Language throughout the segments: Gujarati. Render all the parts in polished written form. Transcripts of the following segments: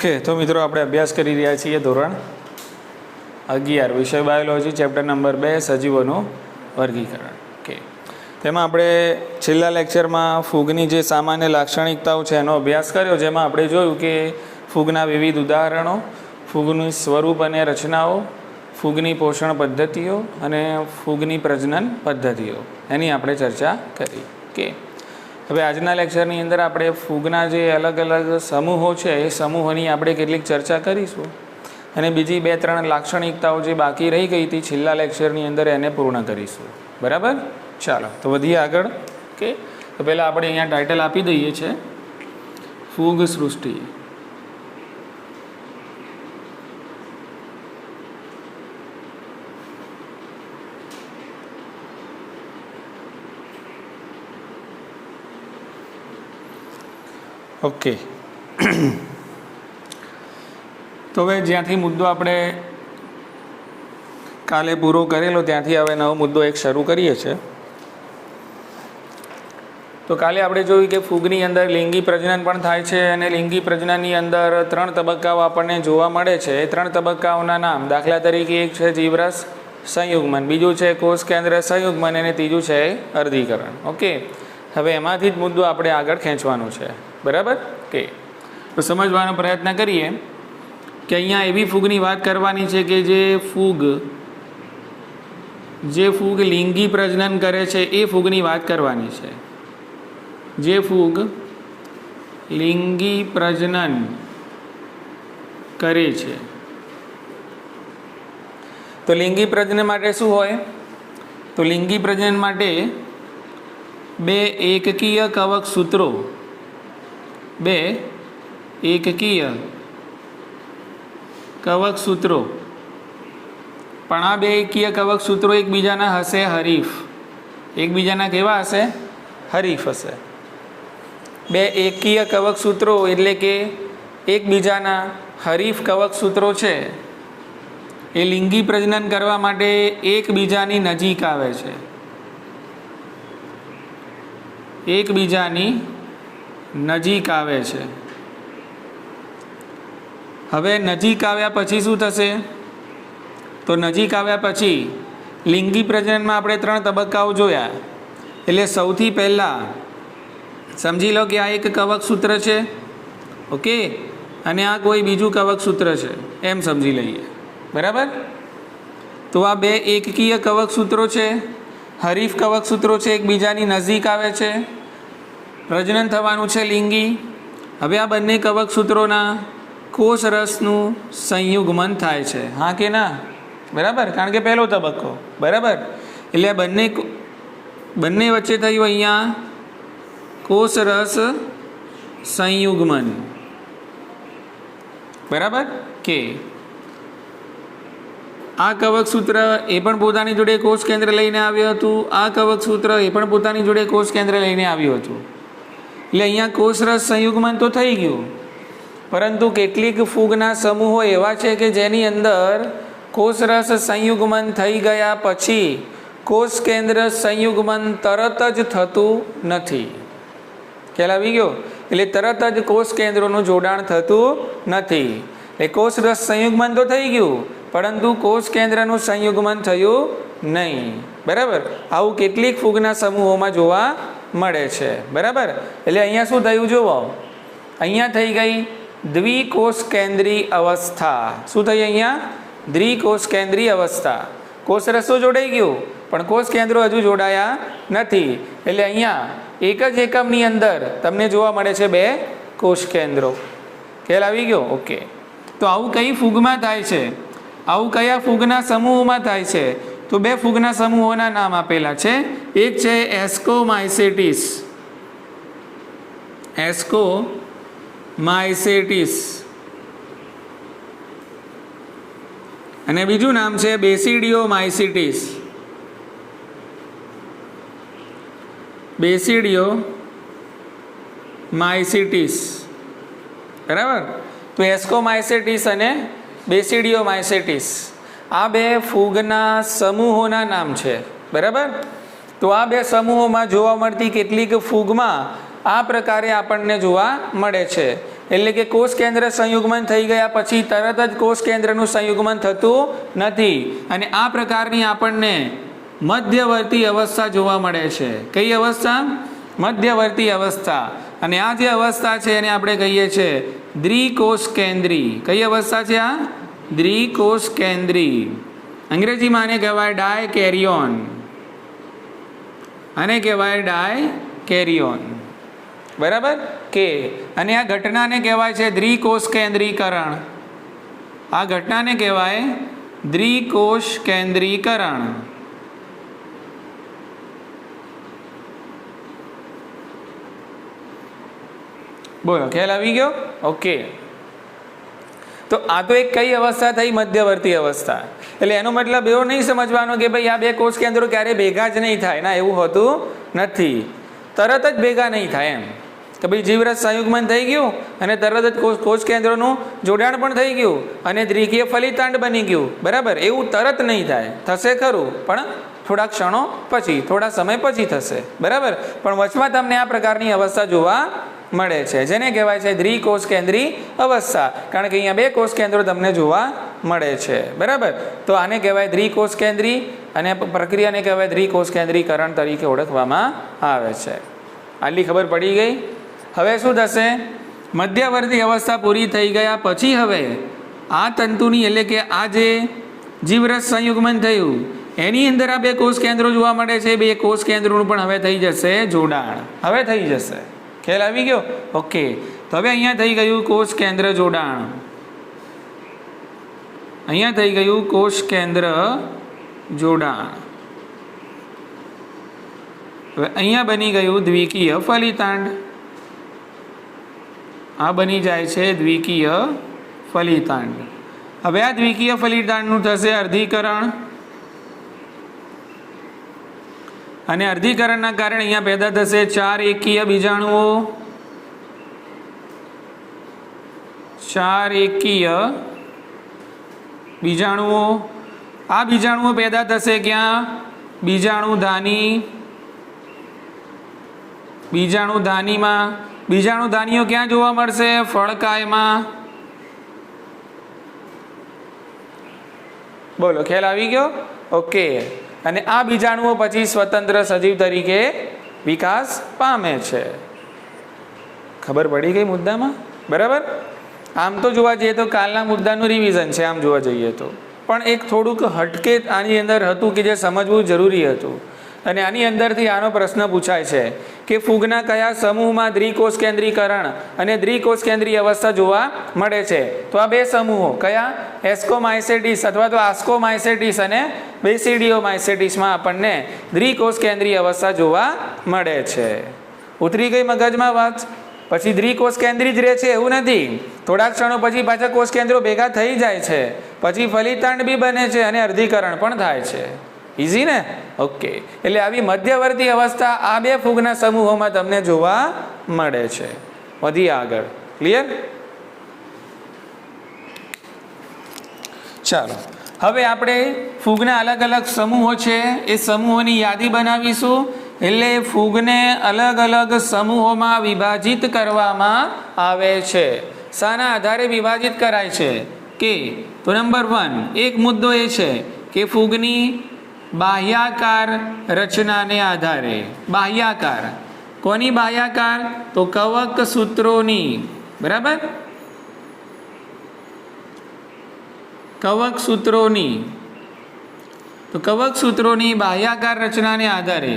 ઓકે, તો મિત્રો આપણે અભ્યાસ કરી રહ્યા છીએ ધોરણ 11 વિષય બાયોલોજી, ચેપ્ટર નંબર 2 સજીવોનું વર્ગીકરણ. ઓકે, તેમાં આપણે છેલ્લા લેક્ચરમાં ફૂગની જે સામાન્ય લાક્ષણિકતાઓ છે એનો અભ્યાસ કર્યો, જેમાં આપણે જોયું કે ફૂગના વિવિધ ઉદાહરણો, ફૂગનું સ્વરૂપ અને રચનાઓ, ફૂગની પોષણ પદ્ધતિઓ અને ફૂગની પ્રજનન પદ્ધતિઓ એની આપણે ચર્ચા કરી. ઓકે, હવે આજના લેક્ચરની અંદર આપણે ફૂગના જે અલગ અલગ સમૂહો છે એ સમૂહોની આપણે કેટલીક ચર્ચા કરીશું અને બીજી 2-3 લાક્ષણિકતાઓ જે બાકી રહી ગઈ હતી છેલ્લા લેક્ચરની અંદર એને પૂર્ણ કરીશું. બરાબર? ચાલો તો વધીએ આગળ. ઓકે, તો પહેલાં આપણે અહીંયા ટાઇટલ આપી દઈએ છીએ ફૂગ સૃષ્ટિ. ઓકે, તો હવે જ્યાંથી મુદ્દો આપણે કાલે પૂરો કરેલો ત્યાંથી હવે નવો મુદ્દો એક શરૂ કરીએ છીએ. તો કાલે આપણે જોયું કે ફૂગની અંદર લિંગી પ્રજનન પણ થાય છે અને લિંગી પ્રજનનની અંદર 3 તબક્કાઓ આપણને જોવા મળે છે. એ 3 તબક્કાઓના નામ, દાખલા તરીકે એક છે જીવરસ સંયુગ્મન, બીજું છે કોષ કેન્દ્ર સંયુગ્મન અને ત્રીજું છે અર્ધીકરણ. ઓકે, હવે એમાંથી જ મુદ્દો આપણે આગળ ખેંચવાનો છે. બરાબર? કે તો સમજવાનો પ્રયત્ન કરીએ કે અહીંયા એવી ફૂગની વાત કરવાની છે કે જે ફૂગ લિંગી પ્રજનન કરે છે એ ફૂગની વાત કરવાની છે. જે ફૂગ લિંગી પ્રજનન કરે છે. તો લિંગી પ્રજનન માટે શું હોય? તો લિંગી પ્રજનન માટે 2 એકકીય કવક સૂત્રો, 2 એકકીય કવક સૂત્રો, પણ આ 2 એકકીય કવક સૂત્રો એકબીજાના હશે હરીફ. એકબીજાના કેવા હશે? હરીફ હશે. 2 એકકીય કવક સૂત્રો એટલે કે એકબીજાના હરીફ કવક સૂત્રો છે એ લિંગી પ્રજનન કરવા માટે એકબીજાની નજીક આવે છે. એકબીજાની નજીક આવે છે. હવે નજીક આવ્યા પછી શું થશે? તો નજીક આવ્યા પછી લિંગી પ્રજનનમાં આપણે 3 તબક્કાઓ જોયા. એટલે સૌથી પહેલાં સમજી લો કે આ એક કવક સૂત્ર છે. ઓકે, અને આ કોઈ બીજું કવક સૂત્ર છે એમ સમજી લઈએ. બરાબર? તો આ 2 એકકીય કવક સૂત્રો છે, હરીફ કવક સૂત્રો છે, એકબીજાની નજીક આવે છે, પ્રજનન થવાનું છે લિંગી. હવે આ બંને કવક સૂત્રોના કોષરસનું સંયુગ્મન થાય છે. હા કે ના? બરાબર, કારણ કે પહેલો તબક્કો. બરાબર, એટલે આ બંને વચ્ચે થયું અહીંયા કોષરસ સંયુગ્મન. બરાબર? કે આ કવક સૂત્ર એ પણ પોતાની જોડે કોષ કેન્દ્ર લઈને આવ્યું હતું, આ કવક સૂત્ર એ પણ પોતાની જોડે કોષ કેન્દ્ર લઈને આવ્યું હતું. એટલે અહીંયા કોષરસ સંયુગ્મન તો થઈ ગયું, પરંતુ કેટલીક ફૂગના સમૂહો એવા છે કે જેની અંદર કોષરસ સંયુગ્મન થઈ ગયા પછી કોષ કેન્દ્ર સંયુગ્મન તરત જ થતું નથી. ખ્યાલ આવી ગયો? એટલે તરત જ કોષ કેન્દ્રોનું જોડાણ થતું નથી. એ કોષરસ સંયુગ્મન તો થઈ ગયું પરંતુ કોષ કેન્દ્રનું સંયુગ્મન થયું નહીં. બરાબર? આવું કેટલીક ફૂગના સમૂહોમાં જોવા મળે છે. બરાબર? એટલે અહીંયા શું થયું જુઓ, અહીંયા થઈ ગઈ દ્વિકોષ કેન્દ્રી અવસ્થા. શું થઈ અહીંયા? દ્વિકોષ કેન્દ્રી અવસ્થા. કોષરસ તો જોડાઈ ગયું પણ કોષ કેન્દ્રો હજુ જોડાયા નથી. એટલે અહીંયા એક જ એકમની અંદર તમને જોવા મળે છે 2 કોષ કેન્દ્રો. ખ્યાલ આવી ગયો? ઓકે, તો આવું કઈ ફૂગમાં થાય છે? આવું કયા ફૂગના સમૂહોમાં થાય છે? તો 2 ફૂગના સમૂહોના નામ આપેલા છે. એક છે એસ્કોમાઇસેટિસ, એસ્કોમાઇસેટિસ, અને બીજું નામ છે બેસિડિયોમાઇસિટિસ. બેસિડિયોમાઇસિટિસ. બરાબર? તો એસ્કોમાઇસેટિસ અને બેસિડિયોમાઇસેટિસ આ 2 ફૂગના સમૂહોના નામ છે. બરાબર? તો આ 2 સમૂહોમાં જોવા મળતી કેટલીક ફૂગમાં આ પ્રકારે આપણને જોવા મળે છે. એટલે કે કોષ કેન્દ્ર સંયુગ્મન થઈ ગયા પછી તરત જ કોષ કેન્દ્રનું સંયુગ્મન થતું નથી અને આ પ્રકારની આપણને મધ્યવર્તી અવસ્થા જોવા મળે છે. કઈ અવસ્થા? મધ્યવર્તી અવસ્થા. અને આ જે અવસ્થા છે એને આપણે કહીએ છીએ દ્વિકોષ કેન્દ્રી. કઈ અવસ્થા છે આ? દ્વિકોષ કેન્દ્રી. અંગ્રેજીમાં આને કહેવાય ડાયકેરિયોન. આને કહેવાય ડાયકેરિયોન. બરાબર કે અને આ ઘટનાને કહેવાય છે દ્વિકોષ કેન્દ્રીકરણ. આ ઘટનાને કહેવાય દ્વિકોષ કેન્દ્રીકરણ. બોલો, ખ્યાલ આવી ગયો? ઓકે. તો આ તો એક કઈ અવસ્થા થઈ? મધ્યવર્તી અવસ્થા. એટલે એનો મતલબ એવો નહીં સમજવાનો કે ભાઈ આ બે કોષ કેન્દ્રો ક્યારે ભેગા જ નહીં થાય. ના, એવું હોતું નથી. તરત જ ભેગા નહીં થાય એમ કે ભાઈ જીવરસ સંયુગ્મન થઈ ગયું અને તરત જ કોષ કેન્દ્રોનું જોડાણ પણ થઈ ગયું અને દ્વિકીય ફલિતાંડ બની ગયું. બરાબર, એવું તરત નહીં થાય. થશે ખરું, પણ થોડા ક્ષણો પછી, થોડા સમય પછી થશે. બરાબર, પણ વચમાં તમને આ પ્રકારની અવસ્થા જોવા મળે છે જેને કહેવાય છે દ્વિકોષ કેન્દ્રી અવસ્થા. કારણ કે અહીંયા બે કોષ કેન્દ્રો તમને જોવા મળે છે. બરાબર, તો આને કહેવાય દ્વિકોષ કેન્દ્રી અને પ્રક્રિયાને કહેવાય દ્વિકોષ કેન્દ્રીકરણ તરીકે ઓળખવામાં આવે છે. આટલી ખબર પડી ગઈ? હવે શું થશે? મધ્યવર્તી અવસ્થા પૂરી થઈ ગયા પછી હવે આ તંતુની એટલે કે આ જે જીવરસ સંયુગ્મન થયું એની અંદર આ બે કોષ કેન્દ્રો જોવા મળે છે. બે કોષ કેન્દ્રોનું પણ હવે થઈ જશે જોડાણ. હવે થઈ જશે. ખ્યાલ આવી ગયો? ઓકે. તો હવે અહીંયા થઈ ગયું કોષ કેન્દ્ર જોડાણ. અહીંયા થઈ ગયું કોષ કેન્દ્ર જોડાણ. હવે અહીંયા બની ગયું દ્વિકીય ફલિતાંડ. આ બની જાય છે દ્વિકીય ફલિતાંડ. હવે આ દ્વિકીય ફલિતાંડનું થશે અર્ધીકરણ અને અર્ધીકરણના કારણે અહીંયા પેદા થશે 4 એકીય બીજાણુઓ. 4 એકીય બીજાણુઓ. આ બીજાણુઓ પેદા થશે ક્યાં? બીજાણુધાની. બીજાણુધાનીમાં. બીજાણુધાનીઓ ક્યાં જોવા મળશે? ફળકાયમાં. બોલો, ખ્યાલ આવી ગયો? ઓકે. અને આ બીજાણુઓ પછી સ્વતંત્ર સજીવ તરીકે વિકાસ પામે છે. ખબર પડી ગઈ મુદ્દામાં? બરાબર. આમ તો જોવા જઈએ તો કાલના મુદ્દાનું રિવિઝન છે આમ જોવા જઈએ તો, પણ એક થોડુંક હટકે આની અંદર હતું કે જે સમજવું જરૂરી હતું. અને આની અંદરથી આનો પ્રશ્ન પૂછાય છે કે ફૂગના કયા સમૂહમાં દ્વિકોષ કેન્દ્રીકરણ અને દ્વિકોષ કેન્દ્રીય અવસ્થા જોવા મળે છે? તો આ બે સમૂહો કયા? એસ્કોમાઇસેટિસ અથવા તો આસ્કોમાઇસેટિસ અને બેસિડિયોમાઇસેટિસમાં આપણને દ્વિકોષ કેન્દ્રીય અવસ્થા જોવા મળે છે. ઉતરી ગઈ મગજમાં વાત? પછી દ્વિકોષ કેન્દ્રી જ રહે છે એવું નથી. થોડાક ક્ષણો પછી પાછા કોષ કેન્દ્રો ભેગા થઈ જાય છે, પછી ફલિતાંડ બી બને છે અને અર્ધીકરણ પણ થાય છે. ઇઝી ને? ઓકે. એટલે આવી મધ્યવર્તી અવસ્થા આ બે ફૂગના સમૂહોમાં તમને જોવા મળે છે. વધી આગળ. ક્લિયર? ચાલો, હવે આપણે ફૂગના અલગ અલગ સમૂહો છે એ સમૂહોની યાદી બનાવીશું. એટલે ફૂગને અલગ અલગ સમૂહોમાં વિભાજિત કરવામાં આવે છે. શાના આધારે વિભાજિત કરાય છે? કે તો નંબર 1 એક મુદ્દો એ છે કે ફૂગની બાહ્યાકાર રચનાને આધારે. બાહ્યાકાર. કોની બાહ્યાકાર? તો કવક સૂત્રોની. બરાબર, કવક સૂત્રોની. તો કવક સૂત્રોની બાહ્યાકાર રચનાને આધારે.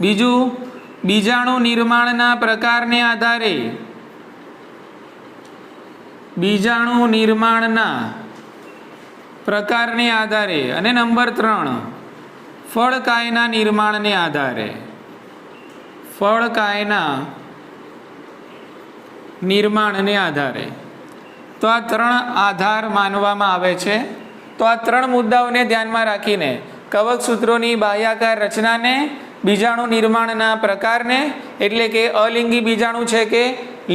બીજું, બીજાણુ નિર્માણના પ્રકારને આધારે. બીજાણુ નિર્માણના પ્રકારને આધારે. અને નંબર 3 ફળકાયના નિર્માણને આધારે. ફળકાયના નિર્માણને આધારે. તો આ 3 આધાર માનવામાં આવે છે. તો આ 3 મુદ્દાઓને ધ્યાનમાં રાખીને કવક સૂત્રોની બાહ્યાકાર રચનાને, બીજાણુ નિર્માણના પ્રકારને એટલે કે અલિંગી બીજાણુ છે કે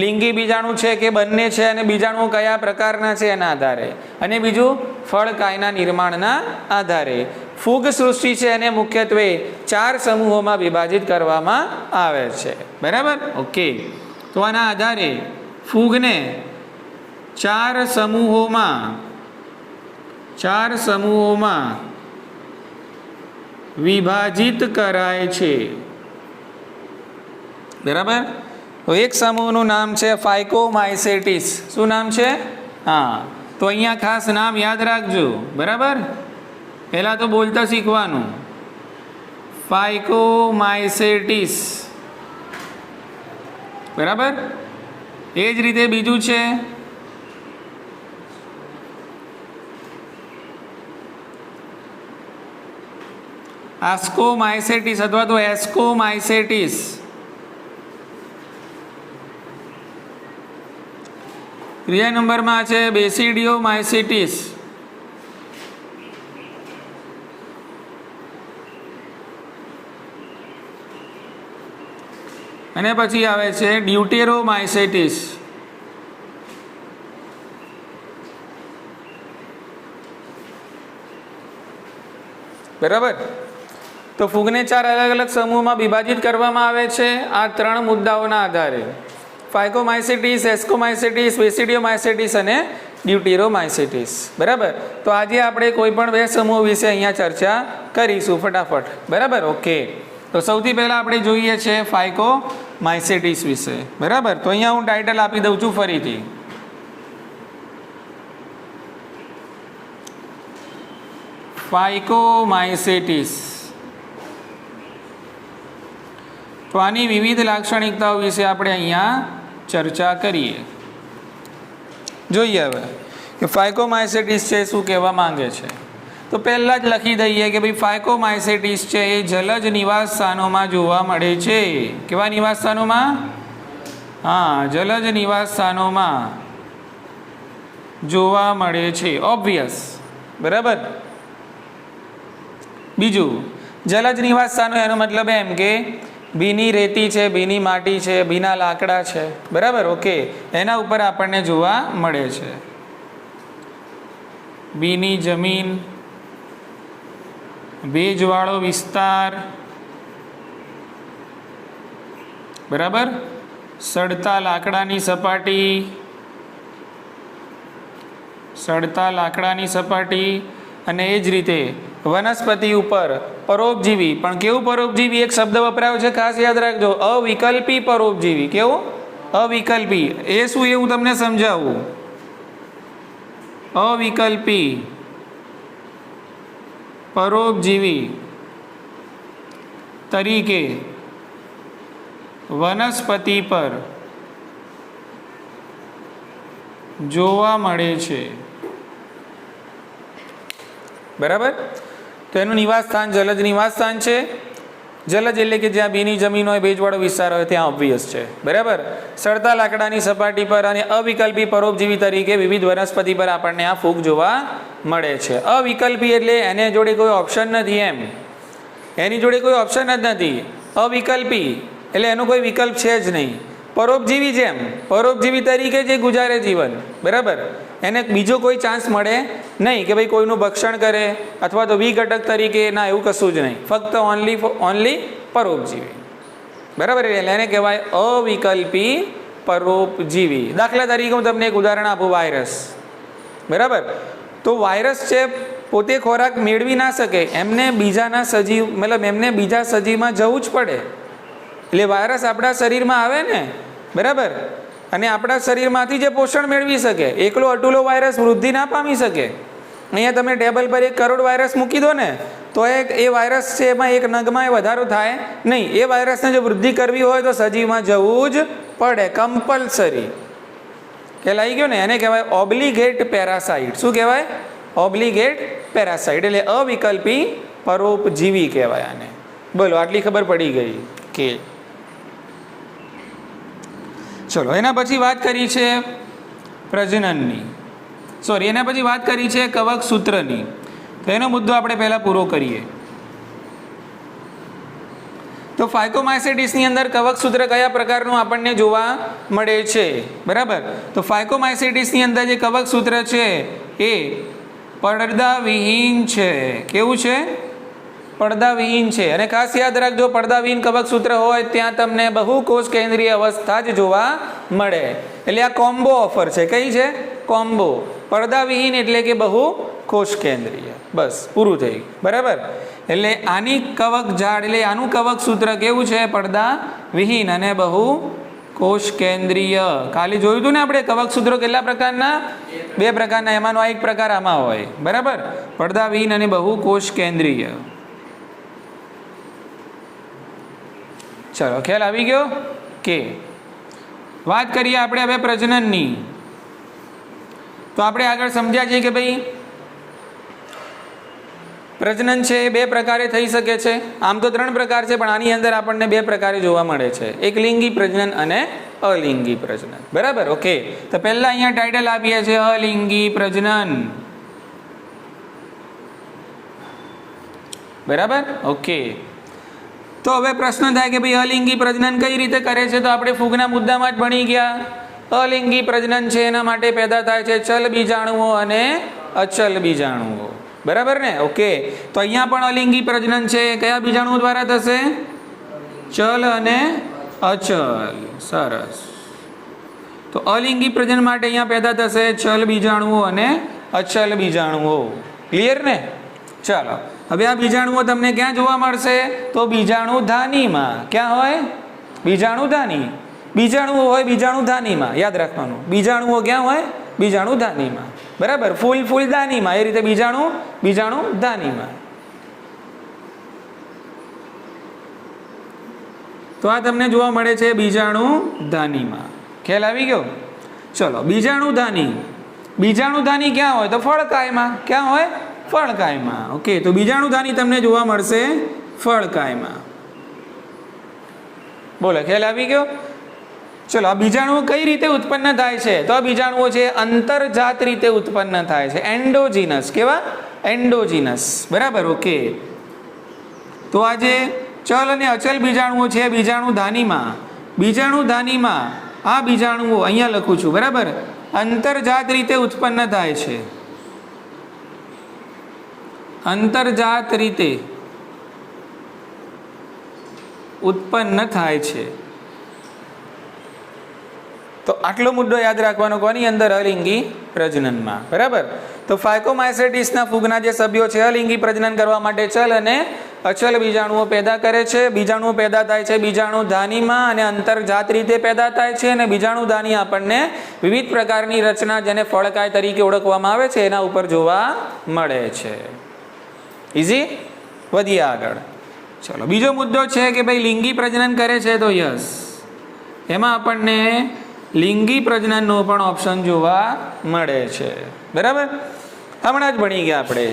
લિંગી બીજાણુ છે કે બંને છે અને બીજાણુ કયા પ્રકારના છે એના આધારે, અને બીજું ફળકાયના નિર્માણના આધારે ફૂગ સૃષ્ટિ છે એને મુખ્યત્વે 4 સમૂહોમાં વિભાજિત કરવામાં આવે છે. બરાબર? ઓકે. તો આના આધારે ફૂગને ચાર સમૂહોમાં વિભાજિત કરાય છે. બરાબર. તો એક સમૂહનું નામ છે ફાઇકોમાઇસેટિસ. શું નામ છે? હા, તો અહીંયા ખાસ નામ યાદ રાખજો. બરાબર. પહેલાં તો બોલતા શીખવાનું. ફાઇકોમાઇસેટિસ. બરાબર. એ જ રીતે બીજું છે આસ્કોમાઇસેટિસ અથવા તો એસ્કોમાઇસેટિસ. ત્રીજા નંબરમાં છે બેસિડિયોમાઇસેટિસ. અને પછી આવે છે ડ્યુટેરોમાઇસેટિસ. બરાબર. તો ફૂગને ચાર અલગ અલગ સમૂહમાં વિભાજિત કરવામાં આવે છે આ ત્રણ મુદ્દાઓના આધારે: ફાઇકોમાઇસેટિસ, એસ્કોમાઇસેટિસ, બેસિડિયોમાઇસેટિસ અને ડ્યુટેરોમાઇસેટિસ. બરાબર. તો આજે આપણે કોઈ પણ બે સમૂહ વિશે અહીંયા ચર્ચા કરીશું ફટાફટ. બરાબર. ઓકે. તો સૌથી પહેલાં આપણે જોઈએ છે ફાઇકોમાઇસેટિસ વિશે. બરાબર. તો અહીંયા હું ટાઇટલ આપી દઉં છું ફરીથી. ફાઇકોમાઇસેટિસ. તો આની વિવિધ લાક્ષણિકતાઓ વિશે આપણે અહીંયા ચર્ચા કરીએ. જોઈએ હવે કે ફાઇકોમાઇસેટિસ છે શું કહેવા માંગે છે. તો પહેલાં જ લખી દઈએ કે ભાઈ ફાઇકોમાઇસેટિસ છે એ જલજ નિવાસ સ્થાનોમાં જોવા મળે છે. કેવા નિવાસ સ્થાનોમાં? હા, જલજ નિવાસ સ્થાનોમાં જોવા મળે છે. ઓબ્વિયસ. બરાબર. બીજું, જલજ નિવાસ સ્થાનો એનો મતલબ એમ કે ભીની રેતી છે, ભીની માટી છે, ભીના લાકડા છે. બરાબર. ઓકે. એના ઉપર આપણને જોવા મળે છે. ભીની જમીન, ભેજવાળો વિસ્તાર. બરાબર. સડતા લાકડાની સપાટી અને એ જ રીતે વનસ્પતિ ઉપર પરોપજીવી. પણ કેવું પરોપજીવી? એક શબ્દ વપરાયો છે, ખાસ યાદ રાખજો, અવિકલ્પી પરોપજીવી. કેવું? અવિકલ્પી. એ શું એ હું તમને સમજાવું. અવિકલ્પી પરોપજીવી તરીકે વનસ્પતિ પર જોવા મળે છે. બરાબર. તો એનું નિવાસ સ્થાન જલજ નિવાસ સ્થાન છે. જલજ એટલે કે જ્યાં ભીની જમીન હોય, ભેજવાળો વિસ્તાર હોય, ત્યાં ઓબ્વિયસ છે. બરાબર. સડતા લાકડાની સપાટી પર અને અવિકલ્પી પરોપજીવી તરીકે વિવિધ વનસ્પતિ પર આપણને આ ફૂગ જોવા મળે છે. અવિકલ્પી એટલે એને જોડે કોઈ ઓપ્શન નથી એમ. એની જોડે કોઈ ઓપ્શન જ નથી. અવિકલ્પી એટલે એનો કોઈ વિકલ્પ છે જ નહીં. પરોપજીવી જેમ પરોપજીવી તરીકે જે ગુજારે જીવન. બરાબર. એને બીજો કોઈ ચાન્સ મળે નહીં કે ભાઈ કોઈનું ભક્ષણ કરે અથવા તો વિઘટક તરીકે. ના, એવું કશું જ નહીં. ફક્ત ઓનલી પરોપજીવી. બરાબર. એટલે એને કહેવાય અવિકલ્પી પરોપજીવી. દાખલા તરીકે હું તમને એક ઉદાહરણ આપું. વાયરસ. બરાબર. તો વાયરસ છે પોતે ખોરાક મેળવી ના શકે, એમને બીજા સજીવમાં જવું જ પડે. એટલે વાયરસ આપણા શરીરમાં આવે ને. બરાબર. અને આપણા શરીરમાંથી જે પોષણ મેળવી શકે. એકલો અટુલો વાયરસ વૃદ્ધિ ના પામી શકે. અહીંયા તમે ટેબલ પર 1 કરોડ વાયરસ મૂકી દો ને તો એ વાયરસ છે એમાં એક નગમાં વધારો થાય નહીં. એ વાયરસને જો વૃદ્ધિ કરવી હોય તો સજીવમાં જવું જ પડે, કમ્પલસરી. કહેવાય ગયો ને. એને કહેવાય ઓબ્લિગેટ પેરાસાઇટ. શું કહેવાય? ઓબ્લિગેટ પેરાસાઇટ. એટલે અવિકલ્પી પરોપજીવી કહેવાય આને. બોલો, આટલી ખબર પડી ગઈ કે ચલો. એના પછી વાત કરી છે પ્રજનનની. એના પછી વાત કરી છે કવક સૂત્રની. તો એનો મુદ્દો આપણે પહેલાં પૂરો કરીએ. તો ફાઇકોમાઇસેટિસની અંદર કવક સૂત્ર કયા પ્રકારનું આપણને જોવા મળે છે? બરાબર. તો ફાઇકોમાઇસેટિસની અંદર જે કવક સૂત્ર છે એ પડદાવિહીન છે. કેવું છે? પડદાવિહીન છે. અને ખાસ યાદ રાખજો, પડદાવિહીન કવક સૂત્ર હોય ત્યાં તમને બહુકોષ કેન્દ્રીય અવસ્થા જ જોવા મળે. એટલે આ કોમ્બો ઓફર છે. કઈ છે? કોમ્બો. પડદાવિહીન એટલે કે બહુ કોષ કેન્દ્રીય. બસ પૂરું થઈ ગયું. બરાબર. એટલે આની કવક ઝાડ એટલે આનું કવક સૂત્ર કેવું છે? પડદા વિહીન અને બહુ કોષ કેન્દ્રીય. ખાલી જોયું હતું ને આપણે કવક સૂત્રો કેટલા પ્રકારના? 2 પ્રકારના. એમાંનો આ એક પ્રકાર આમાં હોય. બરાબર. પડદા વિહીન અને બહુ કોષ કેન્દ્રીય. ચલો ખ્યાલ આવી ગયો કે વાત કરીએ આપણે હવે પ્રજનનની. તો આપણે આગળ સમજ્યા છીએ કે ભાઈ પ્રજનન છે એ 2 પ્રકારે થઈ શકે છે. આમ તો 3 પ્રકાર છે, પણ આની અંદર આપણને 2 પ્રકારે જોવા મળે છે. એક લિંગી પ્રજનન અને અલિંગી પ્રજનન. બરાબર. ઓકે. તો પહેલા અહીંયા ટાઇટલ આપીએ છીએ અલિંગી પ્રજનન. બરાબર. ઓકે. તો હવે પ્રશ્ન થાય કે ભાઈ અલિંગી પ્રજનન કઈ રીતે કરે છે? તો આપણે ફૂગના મુદ્દામાં જ ભણી ગયા. અલિંગી પ્રજનન છે એના માટે પેદા થાય છે ચલ બીજાણુઓ અને અચલ બીજાણુઓ. બરાબર ને? ઓકે. તો અહીંયા પણ અલિંગી પ્રજનન છે. કયા બીજાણુઓ દ્વારા થશે? ચલ અને અચલ. સરસ. તો અલિંગી પ્રજનન માટે અહીંયા પેદા થશે ચલ બીજાણુઓ અને અચલ બીજાણુઓ. ક્લિયર ને? ચાલો હવે આ બીજાણુઓ તમને ક્યાં જોવા મળશે? તો બીજાણુ ધાનીમાં. ક્યાં હોય? બીજાણુ ધાની. બીજાણુઓ હોય બીજાણુ ધાનીમાં. યાદ રાખવાનું. બીજાણુઓ ક્યાં હોય? બીજાણુ ધાનીમાં. બરાબર. ફૂલ દાનીમાં. એ રીતે બીજાણુ ધાનીમાં. તો આ તમને જોવા મળે છે બીજાણુ ધાનીમાં. ખ્યાલ આવી ગયો? ચલો બીજાણુ ધાની. બીજાણુ ધાની ક્યાં હોય? તો ફળકાયમાં. ક્યાં હોય? ફળકાયમાં. ઓકે. તો બીજાણુ ધાની તમને જોવા મળશે ફળકાયમાં. બોલો ખ્યાલ આવી ગયો? ચલો આ બીજાણુઓ કઈ રીતે ઉત્પન્ન થાય છે? તો આ બીજાણુઓ છે અંતરજાત રીતે ઉત્પન્ન થાય છે. એન્ડોજીનસ. કેવા? એન્ડોજીનસ. બરાબર. ઓકે. તો આ જે ચલ અને અચલ બીજાણુઓ છે બીજાણુ ધાનીમાં. બીજાણુ ધાનીમાં આ બીજાણુઓ અહીંયા લખું છું. બરાબર. અંતરજાત રીતે ઉત્પન્ન થાય છે. અંતરજાત રીતે ઉત્પન્ન થાય છે. તો આટલો મુદ્દો યાદ રાખવાનો કોની અંદર? અલિંગી પ્રજનનમાં. બરાબર. તો ફાયકોમાયસેટિસના ફૂગના જે સભ્યો છે અલિંગી પ્રજનન કરવા માટે ચલ અને અચલ બીજાણુઓ પેદા કરે છે. બીજાણુઓ પેદા થાય છે બીજાણુ ધાનીમાં અને અંતરજાત રીતે પેદા થાય છે. અને બીજાણુ ધાની આપણને વિવિધ પ્રકારની રચના જેને ફળકાય તરીકે ઓળખવામાં આવે છે એના ઉપર જોવા મળે છે. ઇઝી? વધીએ આગળ. ચલો બીજો મુદ્દો છે કે ભાઈ લિંગી પ્રજનન કરે છે. તો યસ, એમાં આપણને લિંગી પ્રજનનનો પણ ઓપ્શન જોવા મળે છે. બરાબર. હમણાં જ ભણી ગયા આપણે.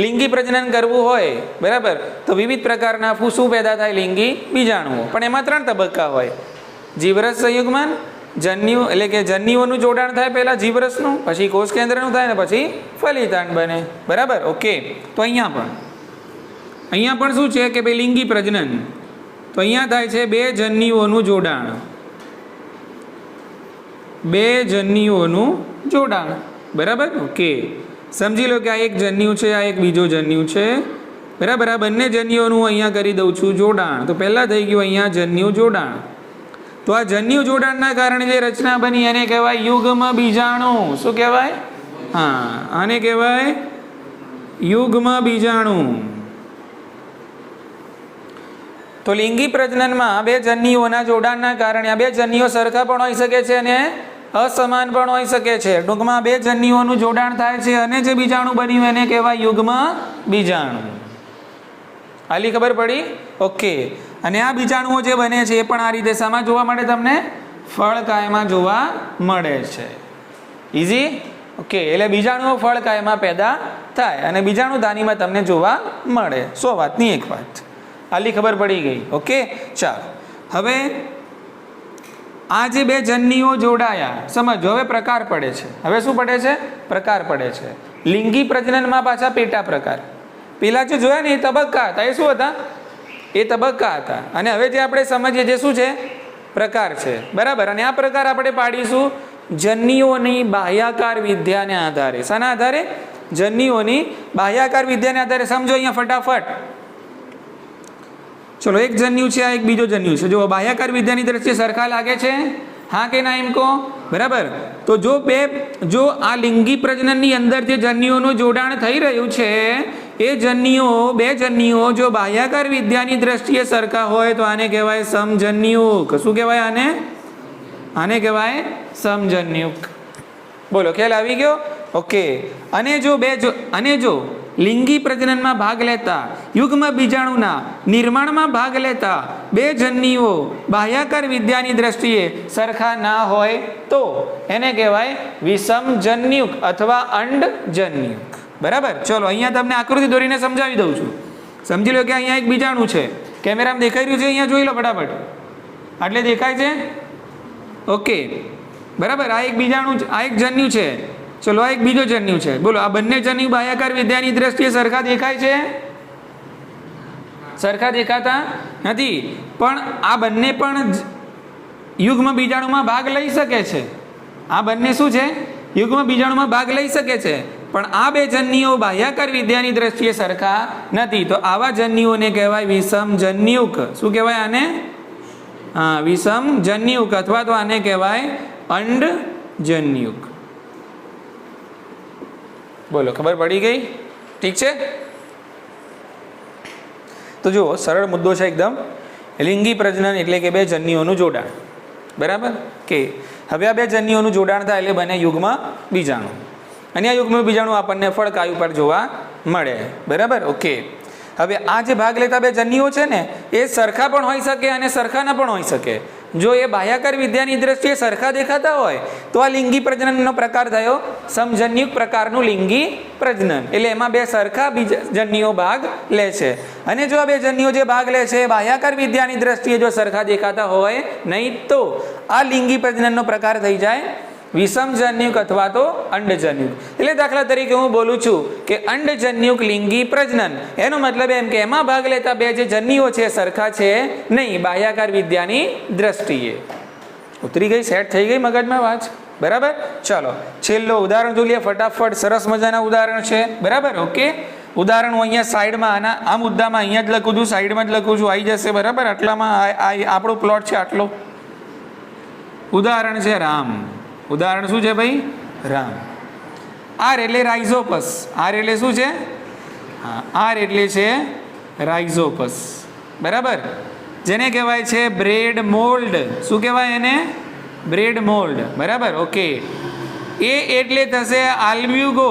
લિંગી પ્રજનન કરવું હોય બરાબર તો વિવિધ પ્રકારના શું પેદા થાય? લિંગી બીજાણુઓ. પણ એમાં 3 તબક્કા હોય. જીવરસ સંયુગ્મન, જન્યુ એટલે કે જન્યુઓનું જોડાણ થાય પહેલા જીવરસનું, પછી કોષ કેન્દ્રનું થાય ને પછી ફલિતાંડ બને. બરાબર. ઓકે. તો અહીંયા પણ શું છે કે ભાઈ લિંગી પ્રજનન. તો અહીંયા થાય છે 2 જન્યુઓનું જોડાણ. 2 જન્યુઓનું જોડાણ. બરાબર. ઓકે. સમજી લો કે આ એક જન્યુ છે, આ એક બીજો જન્યુ છે. બરાબર. આ બંને જન્યુઓનું અહીંયા કરી દઉં છું જોડાણ. તો પહેલાં થઈ ગયું અહીંયા જન્યુ જોડાણ. તો આ જન્યુ જોડાણના કારણે જે રચના બની એને કહેવાય યુગ્મ બીજાણુ. શું કહેવાય? હા, આને કહેવાય યુગ્મ બીજાણુ. તો લિંગી પ્રજનનમાં 2 જન્યુઓના જોડાણના કારણે આ 2 જન્યુઓ સરખા પણ હોઈ શકે છે અને અસમાન પણ હોઈ શકે છે. ટૂંકમાં 2 જન્યુઓનું જોડાણ થાય છે અને જે બીજાણુ બન્યું એને કહેવાય યુગ્મ બીજાણુ. આલી ખબર પડી? ઓકે. અને આ બીજાણુઓ જે બને છે એ પણ આ રીતે શામાં જોવા મળે? તમને ફળકાયમાં જોવા મળે છે. ઇઝી? ઓકે. એટલે બીજાણુઓ ફળકાયમાં પેદા થાય અને બીજાણુ ધાનીમાં તમને જોવા મળે. 100 વાતની એક વાત. આલી ખબર પડી ગઈ? ઓકે. ચાલો હવે આ જે 2 જન્યુઓ જોડાયા સમજો. હવે પ્રકાર પડે છે. હવે શું પડે છે? પ્રકાર પડે છે. લિંગી પ્રજનનમાં પાછા પેટા પ્રકાર. પેલા જે જોયા ને એ તબક્કા હતા. એ શું હતા? એ તબક્કા હતા. અને હવે જે આપણે સમજીએ જે શું છે? પ્રકાર છે. બરાબર. અને આ પ્રકાર આપણે પાડીશું જન્યુઓની બાહ્યાકાર વિદ્યાને આધારે. શાના આધારે? જન્યુઓની બાહ્યાકાર વિદ્યાને આધારે. સમજો અહીંયા ફટાફટ ચલો, એક જન્યુ છે, આ એક બીજો જન્યુ છે. જો બાહ્યાકાર વિદ્યાની દ્રષ્ટિએ સરખા લાગે છે, હા કે ના એમ કહો. બરાબર. તો જો આ લિંગી પ્રજનનની અંદર જે જન્યુઓનું જોડાણ થઈ રહ્યું છે એ બે જન્યુઓ જો બાહ્યાકાર વિદ્યાની દ્રષ્ટિએ સરખા હોય તો આને કહેવાય સમજન્યુક. શું કહેવાય આને? આને કહેવાય સમજન્યુક. બોલો, ખ્યાલ આવી ગયો? ઓકે. અને જો લિંગી પ્રજનનમાં ભાગ લેતા યુગ્મ બીજાણુના નિર્માણમાં ભાગ લેતા બે જન્યુઓ બાહ્યાકાર વિદ્યાની દ્રષ્ટિએ સરખા ના હોય તો એને કહેવાય વિષમજન્યુક અથવા અંડજન્યુક. બરાબર. ચલો, અહીંયા તમને આકૃતિ દોરીને સમજાવી દઉં છું. સમજી લો કે અહીંયા એક બીજાણુ છે. કેમેરામાં દેખાઈ રહ્યું છે? અહીંયા જોઈ લો ફટાફટ. આટલે દેખાય છે? ઓકે. બરાબર. આ એક બીજાણુ, આ એક જન્યુ છે. ચલો, આ એક બીજો જન્યુ છે. બોલો, આ બંને જન્યુ બાહ્યાકાર વિદ્યાની દ્રષ્ટિએ સરખા દેખાય છે? સરખા દેખાતા નથી. પણ આ બંને પણ યુગ્મ બીજાણુમાં ભાગ લઈ શકે છે. આ બંને શું છે? યુગ્મ બીજાણુમાં ભાગ લઈ શકે છે. પણ આ બે જન્યુઓ બાહ્યાકાર વિદ્યાની દ્રષ્ટિએ સરખા નથી. તો આવા જન્યુઓને કહેવાય વિષમજન્યુક. શું કહેવાય આને? હા, વિષમજન્યુક અથવા તો આને કહેવાય અંડજન્યુક. બોલો, ખબર પડી ગઈ? ઠીક છે. તો જુઓ, સરળ મુદ્દો છે એકદમ. લિંગી પ્રજનન એટલે કે બે જન્યુઓનું જોડાણ. બરાબર. કે હવે આ બે જન્યુઓનું જોડાણ થાય એટલે બને યુગ્મ બીજાણુ. અને આ યુગ્મ બીજાણુ આપણને ફળકાયુ પર જોવા મળે. બરાબર. ઓકે. હવે આ જે ભાગ લેતા બે જન્યુઓ છે ને એ સરખા પણ હોઈ શકે અને સરખા ન પણ હોઈ શકે. જો એ બાહ્યાકાર વિદ્યાની દ્રષ્ટિએ સરખા દેખાતા હોય તો આ લિંગી પ્રજનનનો પ્રકાર થયો સમજન્યુક પ્રકારનું લિંગી પ્રજનન. એટલે એમાં બે સરખા જન્યુઓ ભાગ લે છે. અને જો આ બે જન્યુઓ જે ભાગ લે છે બાહ્યાકાર વિદ્યાની દ્રષ્ટિએ જો સરખા દેખાતા હોય નહીં તો આ લિંગી પ્રજનનનો પ્રકાર થઈ જાય વિષમજન્યુક અથવા તો અંડજન્યુક. એટલે દાખલા તરીકે હું બોલું છું કે અંડજન્યુક લિંગી પ્રજનન, એનો મતલબ એમ કે એમાં ભાગ લેતા બે જે જન્યુઓ છે સરખા છે નહીં બાહ્યાકાર વિદ્યાની દ્રષ્ટિએ. ઉતરી ગઈ? સેટ થઈ ગઈ મગજમાં વાત? બરાબર. ચાલો, છેલ્લો ઉદાહરણ જોઈ લઈએ ફટાફટ. સરસ મજાના ઉદાહરણ છે. બરાબર. ઓકે. ઉદાહરણ હું અહીંયા સાઈડમાં આ મુદ્દામાં અહીંયા જ લખું છું, સાઈડમાં જ લખું છું, આવી જશે. બરાબર. આટલામાં આપણો પ્લોટ છે આટલો. ઉદાહરણ છે રામ. ઉદાહરણ શું છે ભાઈ? રામ. આર એટલે રાઇઝોપસ. આર એટલે શું છે? હા, આર એટલે છે રાઇઝોપસ. બરાબર. જેને કહેવાય છે બ્રેડ મોલ્ડ. શું કહેવાય એને? Bread mould. બરાબર. ઓકે. એ એટલે થશે આલ્બ્યુગો.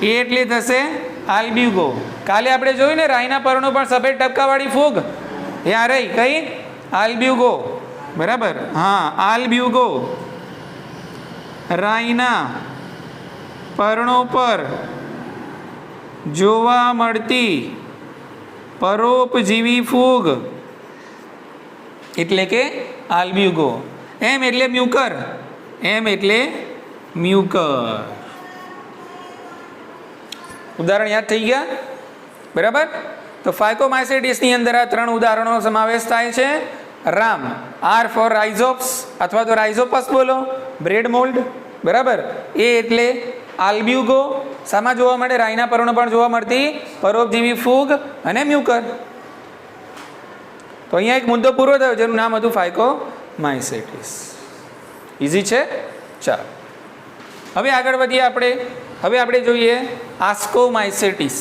એ એટલે થશે આલ્બ્યુગો. કાલે આપણે જોયું ને રાઈના પર્ણો પણ સફેદ ટપકાવાળી ફૂગ ત્યાં રહી કઈ? આલ્બ્યુગો. બરાબર. હા, આલ્બ્યુગો રાઈના પર્ણો પર જોવા મળતી પરોપજીવી ફૂગ એટલે કે આલ્બ્યુગો. એમ એટલે મ્યુકર. એમ એટલે મ્યુકર. ઉદાહરણ યાદ થઈ ગયા? બરાબર. તો ફાયકોમાઇસેટિસની અંદર આ ત્રણ ઉદાહરણોનો સમાવેશ થાય છે. રામ, આર ફોર રાઇઝોપ્સ અથવા તો રાઇઝોપસ બોલો, બ્રેડ મોલ્ડ. બરાબર. એ એટલે આલ્બ્યુગો, શામાં જોવા મળે? રાઈના પર્ણો પણ જોવા મળતી પરોપજીવી ફૂગ અને મ્યુકર. તો અહીંયા એક મુદ્દો પૂરો થયો જેનું નામ હતું ફાયકોમાઇસેટિસ. ઇઝી છે? ચાલો, હવે આગળ વધીએ આપણે. હવે આપણે જોઈએ આસ્કોમાઇસેટિસ.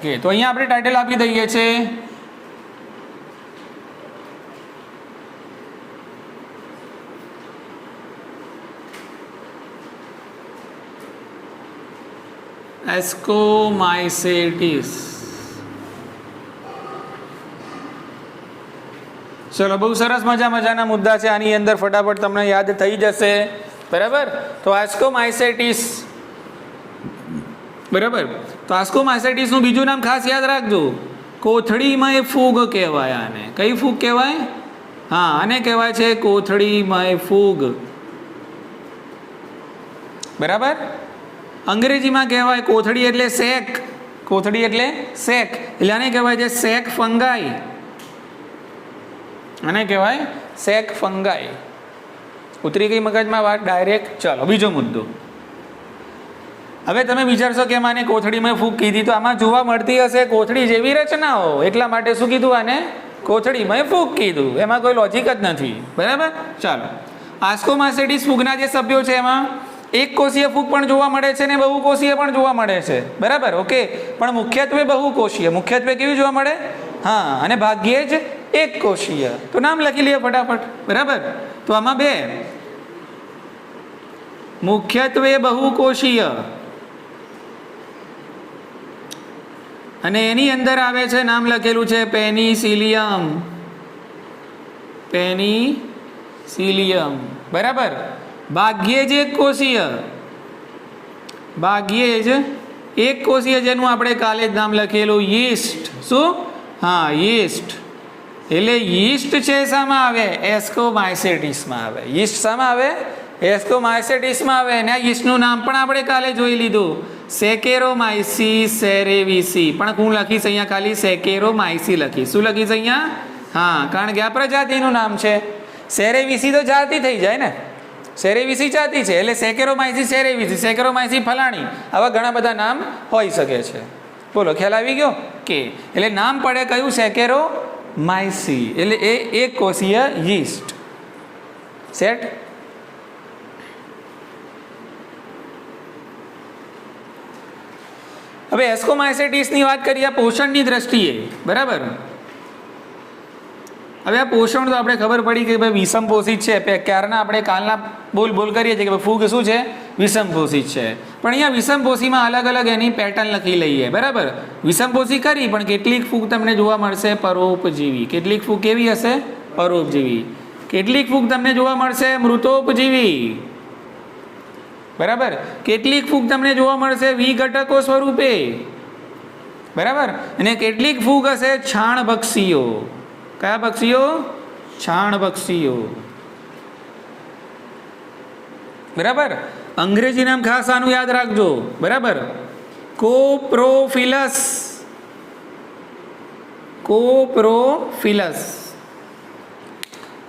ઓકે, તો અહીંયા આપણે ટાઇટલ આપી દઈએ છે એસ્કોમાઇસેટિસ. ચલો, બહુ સરસ મજાના મુદ્દા છે. આની અંદર ફટાફટ તમને યાદ થઈ જશે. બરાબર. તો એસ્કોમાઇસેટિસ. બરાબર. તો આસ્કોમાઇસેટિસનું બીજું નામ ખાસ યાદ રાખજો, કોથળીમય ફૂગ કહેવાય આને. કઈ ફૂગ કહેવાય? હા, આને કહેવાય છે કોથળીમય ફૂગ. બરાબર. અંગ્રેજીમાં કહેવાય કોથળી એટલે સેક. કોથળી એટલે સેક, એટલે આને કહેવાય છે સેક ફંગાઈ. આને કહેવાય સેક ફંગાઈ. ઉતરી ગઈ મગજમાં વાત ડાયરેક્ટ. ચાલો બીજો મુદ્દો. હવે તમે વિચારશો કે આને કોથળીમાં ફૂગ કીધી, તો આમાં જોવા મળતી હશે કોથળી જેવી રચનાઓ, એટલા માટે શું કીધું આને કોથળીમાં ફૂગ કીધું. એમાં કોઈ લોજિક જ નથી. બરાબર. ચાલો, આસ્કોમાસેટીસ ફૂગના જે સભ્યો છે એમાં એક કોષીય ફૂગ પણ જોવા મળે છે ને બહુકોષીય પણ જોવા મળે છે. બરાબર. ઓકે. પણ મુખ્યત્વે બહુકોષીય. મુખ્યત્વે કેવી જોવા મળે? હા. અને ભાગ્યે જ એક કોષીય. તો નામ લખી લઈએ ફટાફટ. બરાબર. તો આમાં બે, મુખ્યત્વે બહુકોષીય અને એની અંદર આવે છે, નામ લખેલું છે પેનિસિલિયમ. પેનિસિલિયમ. બરાબર. ભાગ્યે જ એક કોષીય. ભાગ્યે જ એક કોષીય, જેનું આપણે કાલે જ નામ લખેલું યીસ્ટ. શું? હા, યીસ્ટ. એટલે યીસ્ટ છે શામાં આવે? એસ્કોમાઇસેટિસમાં આવે. યીસ્ટ શામાં આવે? એસ્કોમાઇસેટિસમાં આવે. અને આ યીસ્ટનું નામ પણ આપણે કાલે જોઈ લીધું, સેકેરોમાઇસીસ સેરેવિસી. પણ હું લખીશ અહીંયા ખાલી સેકેરોમાઇસી લખીશ. શું લખીશ અહીંયા? હા, કારણ કે આ પ્રજાતિનું નામ છે. સેરેવિસી તો જાતિ થઈ જાય ને, સેરેવિસી જાતિ છે. એટલે સેકેરોમાઇસી સેરેવિસી, સેકેરોમાઇસી ફલાણી, આવા ઘણા બધા નામ હોઈ શકે છે. બોલો, ખ્યાલ આવી ગયો? કે એટલે નામ પડે કયું? સેકેરોમાઇસી. એટલે એ એક કોષીય યીસ્ટ. સેટ. હવે એસ્કોમાઇસેટિસની વાત કરીએ પોષણની દ્રષ્ટિએ. બરાબર. હવે આ પોષણ તો આપણે ખબર પડી કે ભાઈ વિષમપોષિત છે. ક્યારના આપણે કાલના બોલ કરીએ છીએ કે ભાઈ ફૂગ શું છે? વિષમપોષિત છે. પણ અહીંયા વિષમપોષીમાં અલગ અલગ એની પેટર્ન લખી લઈએ. બરાબર. વિષમપોષી કરી, પણ કેટલીક ફૂગ તમને જોવા મળશે પરોપજીવી. કેટલીક ફૂગ કેવી હશે? પરોપજીવી. કેટલીક ફૂગ તમને જોવા મળશે મૃતોપજીવી. બરાબર. કેટલીક ફૂગ તમને જોવા મળશે વિઘટકો સ્વરૂપે. બરાબર. અને કેટલીક ફૂગ હશે છાણભક્ષીઓ. કયા પક્ષીઓ? છાણભક્ષીઓ. બરાબર. અંગ્રેજી નામ ખાસ આનું યાદ રાખજો. બરાબર. કોપ્રોફિલસ. કોપ્રોફિલસ.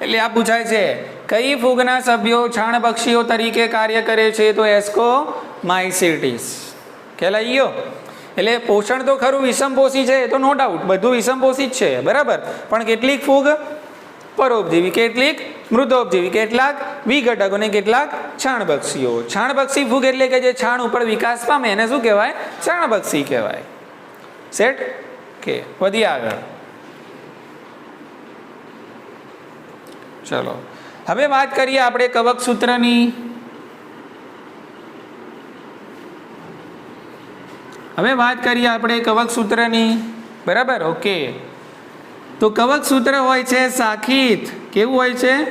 એટલે આ પૂછાય છે કઈ ફૂગના સભ્યો છાણભક્ષીઓ તરીકે કાર્ય કરે છે? તો એસ્કોમાઇસેટિસ. ખ્યાલ આવી ગયો? એટલે પોષણ તો ખરું વિષમપોષી છે, તો નો ડાઉટ બધું વિષમપોષી જ છે. બરાબર. પણ કેટલીક ફૂગ પરોપજીવી, કેટલીક મૃતોપજીવી, કેટલાક વિઘટકો અને કેટલાક છાણભક્ષીઓ. છાણભક્ષી ફૂગ એટલે કે જે છાણ ઉપર વિકાસ પામે એને શું કહેવાય? છાણભક્ષી કહેવાય. સેટ. કે વધીએ આગળ. ચલો, હવે વાત કરીએ આપણે કવક સૂત્રની. બરાબર. ઓકે. તો કવક સૂત્ર હોય છે શાખિત. કેવું હોય છે?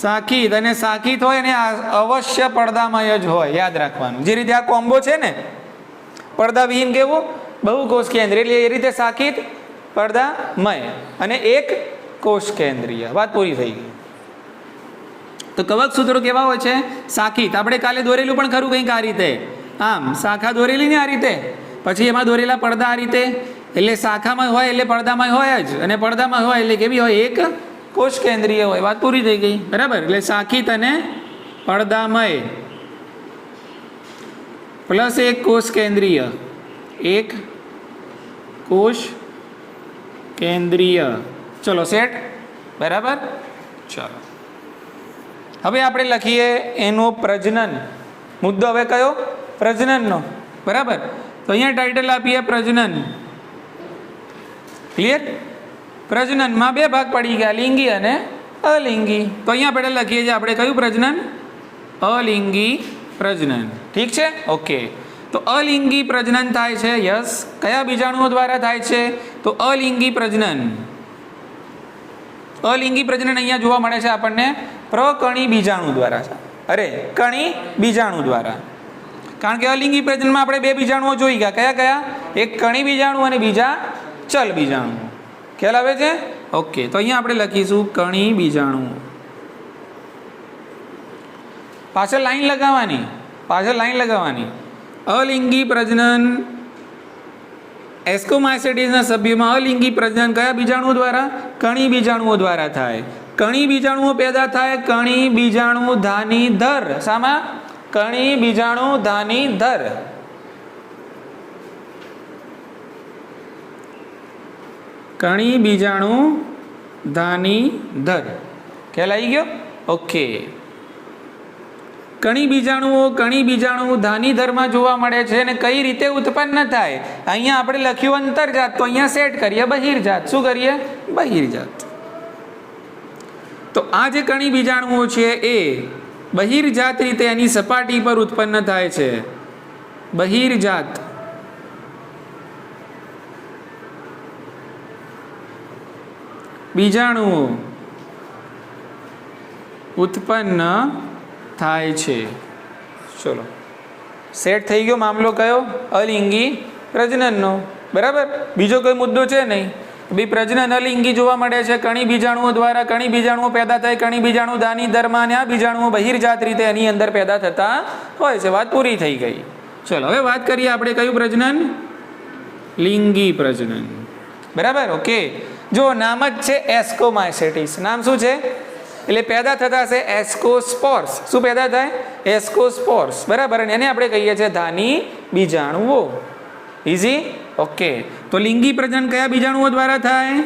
શાખિત. અને શાખિત હોય ને અવશ્ય પડદામય જ હોય. યાદ રાખવાનું. જે રીતે આ કોમ્બો છે ને, પડદાવિહીન કેવું? બહુકોષ કેન્દ્રીય. એટલે એ રીતે શાખિત, પડદામય અને એક કોષ કેન્દ્રીય. વાત પૂરી થઈ ગઈ. તો કવક સૂત્રો કેવા હોય છે? શાખિત. આપણે કાલે દોરેલું પણ ખરું કંઈક આ રીતે. આમ શાખા દોરેલી ને આ રીતે, પછી એમાં દોરેલા પડદા આ રીતે. એટલે શાખામાં હોય એટલે પડદામાં હોય જ, અને પડદામાં હોય એટલે કેવી હોય? એક કોષ કેન્દ્રીય હોય. વાત પૂરી થઈ ગઈ. બરાબર. એટલે શાખિત અને પડદામય પ્લસ એક કોષ કેન્દ્રીય. એક કોષ કેન્દ્રીય. ચલો સેટ. બરાબર. ચલો, હવે આપણે લખીએ એનો પ્રજનન મુદ્દો. હવે કયો? પ્રજનનનો. બરાબર. તો અહીંયા ટાઇટલ આપીએ પ્રજનન. ક્લિયર? પ્રજનનમાં બે ભાગ પડી ગયા, લિંગી અને અલિંગી. તો અહીંયા આપણે લખીએ છીએ આપણે કયું પ્રજનન? અલિંગી પ્રજનન. ઠીક છે? ઓકે. તો અલિંગી પ્રજનન થાય છે. યસ. કયા બીજાણુઓ દ્વારા થાય છે? તો અલિંગી પ્રજનન. અલિંગી પ્રજનન અહીંયા જોવા મળે છે આપણને પ્રકણી બીજાણુ દ્વારા. અરે, કણી બીજાણુ દ્વારા. કારણ કે અલિંગી પ્રજનનમાં આપણે બે બીજાણુઓ જોઈ ગયા. કયા કયા? એક કણી બીજાણુ અને બીજા ચલ બીજાણુ. ખ્યાલ આવે છે? ઓકે. તો અહીંયા આપણે લખીશું કણી બીજાણુ. પાછળ લાઈન લગાવવાની. અલિંગી પ્રજનન એસ્કોમાયસેટિસના સભ્યોમાં અલિંગી પ્રજનન કયા બીજાણુઓ દ્વારા? કણી બીજાણુઓ દ્વારા થાય. કણી બીજાણુઓ પેદા થાય. કણી બીજાણુ ધાનીધર. શામાં? કણી બીજાણુ ધાનીધર. કણી બીજાણુ ધાનીધર. ખ્યાલ આવી ગયો? ઓકે. કણી બીજાણુ ધાનીધરમાં જોવા મળે છે અને કઈ રીતે ઉત્પન્ન થાય? અહીંયા આપણે લખ્યું અંતરજાત, તો અહીંયા સેટ કરીએ બહિર્જાત. શું કરીએ? બહિર્જાત. તો આ જે કણી બીજાણુઓ છે એ બહિર્જાત રીતે એની સપાટી પર ઉત્પન્ન થાય છે. બહિર્જાત. બીજાણુઓ ઉત્પન્ન થાય છે. ચલો, સેટ થઈ ગયો મામલો કયો? અલિંગી પ્રજનનનો. બરાબર, બીજો કોઈ મુદ્દો છે નહીં. ભાઈ પ્રજનન અલિંગી જોવા મળે છે કણી બીજાણુઓ દ્વારા. કણી બીજાણુઓ પેદા થાય કણી બીજાણુ ધાનીધરમાં અને આ બીજાણુઓ બહિર્જાત રીતે એની અંદર પેદા થતા હોય છે. વાત પૂરી થઈ ગઈ. ચલો હવે વાત કરીએ આપણે કયું પ્રજનન? લિંગી પ્રજનન. બરાબર, ઓકે. જો નામ જ છે એસ્કોમાયસેટિસ. નામ શું છે? એટલે પેદા થતા છે એસ્કોસ્પોર્સ. શું પેદા થાય? એસ્કોસ્પોર્સ. બરાબર, અને એને આપણે કહીએ છીએ ધાની બીજાણુઓ. ઇઝી? ઓકે. તો લિંગી પ્રજનન કયા બીજાણુઓ દ્વારા થાય?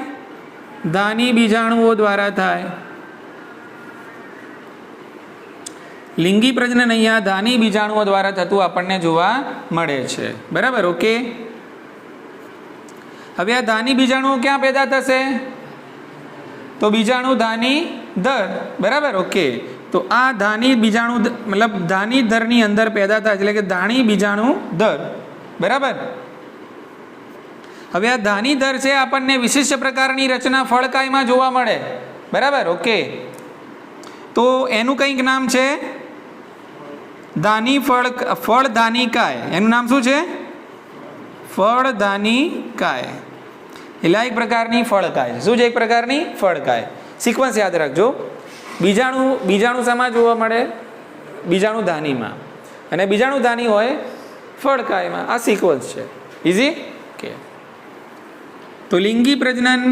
ધાની બીજાણુઓ દ્વારા થાય. લિંગી પ્રજનન અહીંયા ધાની બીજાણુઓ દ્વારા થતું આપણને જોવા મળે છે. બરાબર, ઓકે. હવે આ ધાની બીજાણુઓ ક્યાં પેદા થશે? તો બીજાણુ ધાનીધર. બરાબર, ઓકે. તો આ ધાની બીજાણુ મતલબ ધાનીધરની અંદર પેદા થાય એટલે કે ધાની બીજાણુ દર. બરાબર. હવે આ ધાનીધર છે આપણને વિશિષ્ટ પ્રકારની રચના ફળકાયમાં જોવા મળે. બરાબર, ઓકે. તો એનું કંઈક નામ છે ફળદાનિકાય. એનું નામ શું છે? ફળદાનિકાય. એટલે એક પ્રકારની ફળકાય. શું છે? એક પ્રકારની ફળકાય. સિક્વન્સ યાદ રાખજો. બીજાણુ શામાં જોવા મળે? બીજાણુ ધાનીમાં. અને બીજાણુ ધાની હોય ફળકાયમાં. આ સિક્વન્સ છે. ઇઝી? ઓકે. તો લિંગી પ્રજનન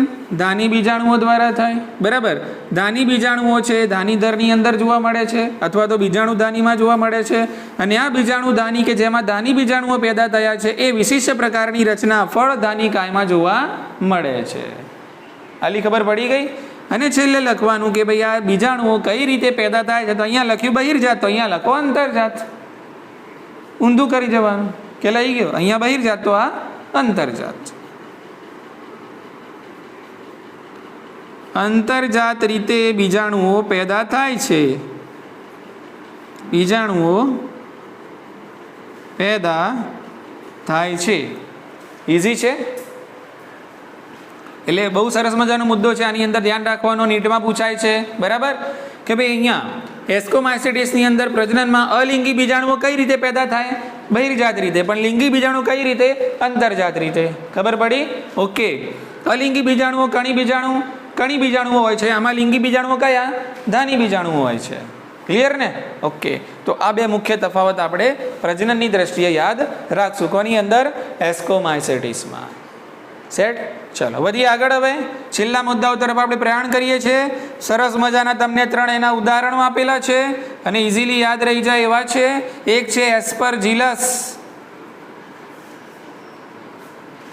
ધાની બીજાણુઓ દ્વારા થાય. બરાબર. ધાની બીજાણુઓ છે ધાનીધરની અંદર જોવા મળે છે અથવા તો બીજાણુ ધાનીમાં જોવા મળે છે. અને આ બીજાણુ ધાની કે જેમાં ધાની બીજાણુઓ પેદા થયા છે એ વિશિષ્ટ પ્રકારની રચના ફળદાનિકાયમાં જોવા મળે છે. આલી ખબર પડી ગઈ? અને છેલ્લે લખવાનું કે ભાઈ આ બીજાણુઓ કઈ રીતે પેદા થાય છે. તો અહીંયા લખ્યું બહિર્જાત, તો અહીંયા લખો અંતરજાત. ઊંધું કરી જવાનું કે લઈ ગયો. અહીંયા બહિર્જાત તો આ અંતરજાત. અંતરજાત રીતે બીજાણુઓ પેદા થાય છે. બીજાણુઓ પેદા થાય છે. ઇઝી છે? એટલે બહુ સરસ મજાનો મુદ્દો છે. આની અંદર ધ્યાન રાખવાનો, નીટમાં પૂછાય છે. બરાબર, કે ભાઈ અહીંયા એસ્કોમાયસેટિસની અંદર પ્રજનનમાં અલિંગી બીજાણુઓ કઈ રીતે પેદા થાય? બહિર્જાત રીતે. પણ લિંગી બીજાણુ કઈ રીતે? અંતરજાત રીતે. ખબર પડી? ઓકે. અલિંગી બીજાણુઓ કણી બીજાણુઓ હોય છે. આમાં લિંગી બીજાણુઓ કયા? ધાની બીજાણુઓ હોય છે. ક્લિયર ને? ઓકે. તો આ બે મુખ્ય તફાવત આપણે પ્રજનનની દ્રષ્ટિએ યાદ રાખશું. કોની અંદર? એસ્કોમાયસેટિસમાં. સેટ? ચલો વધીએ આગળ. હવે છેલ્લા મુદ્દાઓ તરફ આપણે પ્રયાણ કરીએ છીએ. સરસ મજાના તમને 3 એના ઉદાહરણો આપેલા છે અને ઇઝીલી યાદ રહી જાય એવા છે. એક છે એસ્પરજીલસ.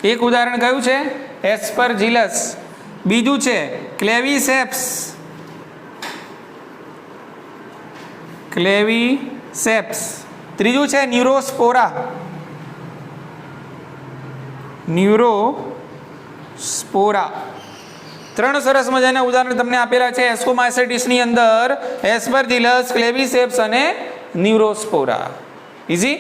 એક ઉદાહરણ કયું છે? એસ્પરજીલસ. બીજું છે ક્લેવીસેપ્સ. ત્રીજું છે ન્યુરોસ્પોરા. ત્રણ સરસ મજાના ઉદાહરણ તમને આપેલા છે એસ્કોમાયસેટિસની અંદર. એસ્પરજીલસ, ક્લેવીસેપ્સ અને ન્યુરોસ્પોરા. ઇઝી?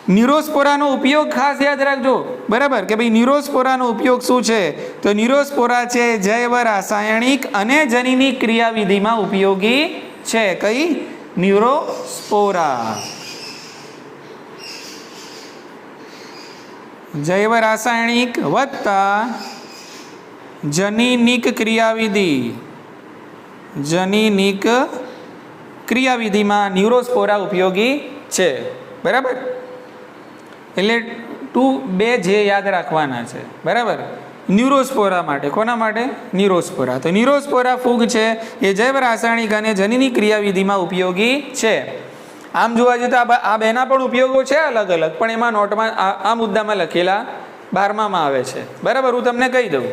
ન્યુરોસ્પોરાનો ઉપયોગ ખાસ યાદ રાખજો. બરાબર, કે ભાઈ ન્યુરોસ્પોરાનો ઉપયોગ શું છે? તો ન્યુરોસ્પોરા છે જૈવ રાસાયણિક અને જનીનિક ક્રિયાવિધિમાં ઉપયોગી છે. કઈ? ન્યુરોસ્પોરા. જૈવ રાસાયણિક વત્તા જનીનિક ક્રિયાવિધિમાં ન્યુરોસ્પોરા ઉપયોગી છે. બરાબર, એટલે બે જે યાદ રાખવાના છે, બરાબર. ન્યુરોસ્પોરા માટે, કોના માટે? ન્યુરોસ્પોરા. તો ન્યુરોસ્પોરા ફૂગ છે એ જૈવ રાસાયણિક અને જનીની ક્રિયાવિધિમાં ઉપયોગી છે. આમ જોવા જઈએ તો આ બેના પણ ઉપયોગો છે અલગ અલગ, પણ એમાં નોટમાં આ મુદ્દામાં લખેલા 12માં આવે છે, બરાબર. હું તમને કહી દઉં.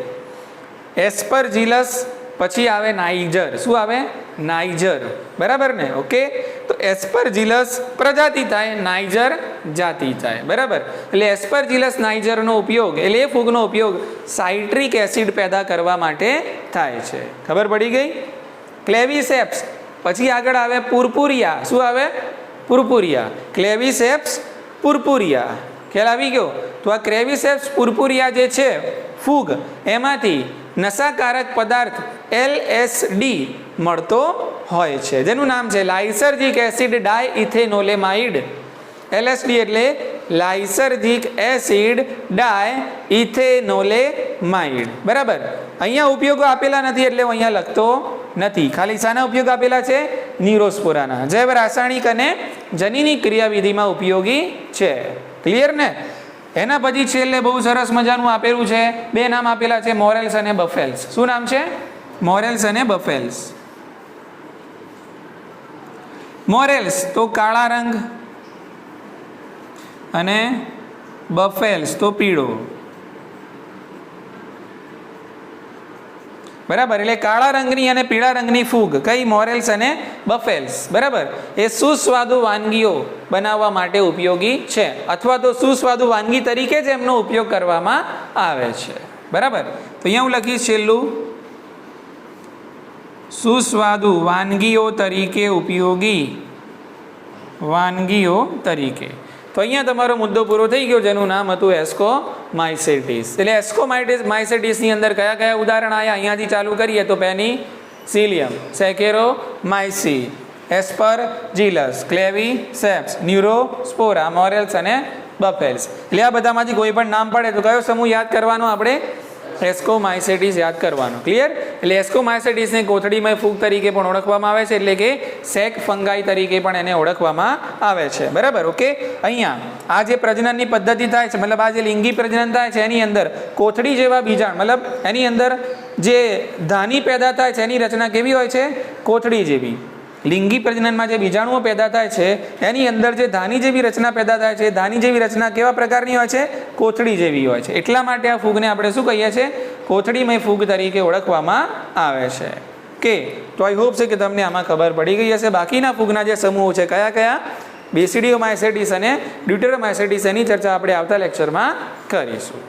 એસ્પરજીલસ, પછી આવે નાઇજર. શું આવે? નાઇજર, બરાબર ને? ઓકે. તો એસ્પરજીલસ પ્રજાતિ થાય, નાઇજર જાતિ થાય, બરાબર. એટલે એસ્પરજીલસ નાઇજરનો ઉપયોગ, એટલે એ ફૂગનો ઉપયોગ સાઇટ્રિક એસિડ પેદા કરવા માટે થાય છે. ખબર પડી ગઈ? ક્લેવિસેપ્સ, પછી આગળ આવે પુરપુરિયા. શું આવે? પુરપુરિયા. ક્લેવિસેપ્સ પુરપુરિયા, ખ્યાલ આવી ગયો? તો આ ક્લેવિસેપ્સ પુરપુરિયા જે છે ફૂગ, એમાંથી નશાકારક પદાર્થ LSD મળતો હોય છે, જેનું નામ છે લાઇસર્જિક એસિડ ડાયઇથેનોલેમાઇડ. LSD એટલે લાઇસર્જિક એસિડ ડાયઇથેનોલેમાઇડ, બરાબર. અહીંયા ઉપયોગો આપેલા નથી એટલે હું અહીંયા લખતો નથી. ખાલી શાના ઉપયોગ આપેલા છે? ન્યુરોસ્પોરાના. જૈવ રાસાયણિક અને જનીની ક્રિયાવિધિમાં ઉપયોગી છે. ક્લિયર ને? એના પછી છેલ્લે બહુ સરસ મજાનું આપેલું છે, બે નામ આપેલા છે, મોરેલ્સ અને બફેલ્સ. શું નામ છે? મોરેલ્સ અને બફેલ્સ. મોરેલ્સ તો કાળા રંગ અને બફેલ્સ તો પીળો, બરાબર. એટલે કાળા રંગની અને પીળા રંગની ફૂગ કઈ? મોરેલ્સ અને બફેલ્સ, બરાબર. એ સુસ્વાદુ વાનગીઓ બનાવવા માટે ઉપયોગી છે, અથવા તો સુસ્વાદુ વાનગી તરીકે જ એમનો ઉપયોગ કરવામાં આવે છે, બરાબર. તો અહીંયા હું લખીશ છેલ્લું, સુસ્વાદુ વાનગીઓ તરીકે ઉપયોગી, વાનગીઓ તરીકે. તો અહીંયા તમારો મુદ્દો પૂરો થઈ ગયો, જેનું નામ હતું એસ્કોમાઇસેટિસ. એટલે એસ્કોમાઇસેટિસની અંદર કયા કયા ઉદાહરણ આવ્યા અહીંયાથી ચાલુ કરીએ તો પેનિસિલિયમ, સેકેરોમાઇસી, એસ્પરજીલસ, ક્લેવિસેપ્સ, ન્યુરોસ્પોરા, મોરેલ્સ અને બફેલ્સ. એટલે આ બધામાંથી કોઈ પણ નામ પડે તો કયો સમૂહ યાદ કરવાનો? આપણે એસ્કોમાઇસેટિસ યાદ કરવાનો. ક્લિયર? એટલે એસ્કોમાઇસેટિસને કોથળીમય ફૂગ તરીકે પણ ઓળખવામાં આવે છે, એટલે કે સેક ફંગાઈ તરીકે પણ એને ઓળખવામાં આવે છે, બરાબર. ઓકે. અહીંયા આ જે પ્રજનનની પદ્ધતિ થાય છે, મતલબ આ જે લિંગી પ્રજનન થાય છે, એની અંદર કોથળી જેવા બીજાણ, મતલબ એની અંદર જે ધાની પેદા થાય છે એની રચના કેવી હોય છે? કોથળી જેવી. લિંગી પ્રજનનમાં જે બીજાણુઓ પેદા થાય છે એની અંદર જે ધાની જેવી રચના પેદા થાય છે, ધાની જેવી રચના કેવા પ્રકારની હોય છે? કોથળી જેવી હોય છે. એટલા માટે આ ફૂગને આપણે શું કહીએ છીએ? કોથળીમય ફૂગ તરીકે ઓળખવામાં આવે છે. કે તો આઈ હોપ છે કે તમને આમાં ખબર પડી ગઈ હશે. બાકીના ફૂગના જે સમૂહો છે કયા કયા? બેસિડિયોમાઇસેટિસ અને ડ્યુટેરોમાઇસેટિસ, એની ચર્ચા આપણે આવતા લેક્ચરમાં કરીશું.